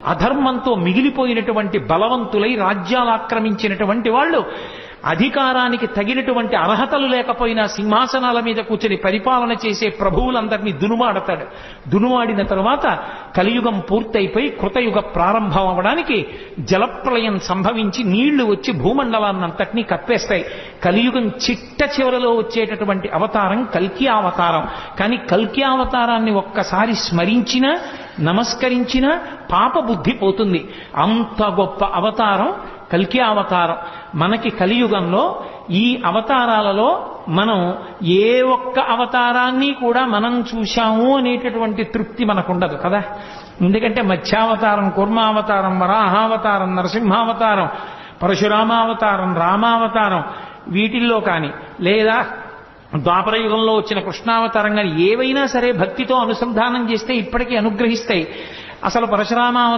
అధర్మంతో మిగిలిపోయినటువంటి బలవంతులై రాజ్యాలు ఆక్రమించినటువంటి వాళ్ళు అధికారానికి తగినటువంటి అర్హతలు లేకపోయినా సింహాసనాల మీద కూర్చొని పరిపాలన చేసే ప్రభువులందరినీ దునుమాడతాడు. దునుమాడిన తరువాత కలియుగం పూర్తయిపోయి కృతయుగ ప్రారంభం అవడానికి జలప్రళయం సంభవించి నీళ్లు వచ్చి భూమండలాన్నంతటినీ కప్పేస్తాయి. కలియుగం చిట్ట చివరలో వచ్చేటటువంటి అవతారం కల్కి అవతారం. కానీ కల్కి అవతారాన్ని ఒక్కసారి స్మరించినా నమస్కరించినా పాప బుద్ధి పోతుంది. అంత గొప్ప అవతారం కల్కి అవతారం. మనకి కలియుగంలో ఈ అవతారాలలో మనం ఏ ఒక్క అవతారాన్ని కూడా మనం చూశాము అనేటటువంటి తృప్తి మనకుండదు కదా. ఎందుకంటే మత్స్యావతారం, కూర్మావతారం, వరాహావతారం, నరసింహావతారం, పరశురామావతారం, రామావతారం వీటిల్లో కానీ లేదా ద్వాపరయుగంలో వచ్చిన కృష్ణావతారం కానీ ఏవైనా సరే భక్తితో అనుసంధానం చేస్తే ఇప్పటికీ అనుగ్రహిస్తాయి. అసలు పరశురామ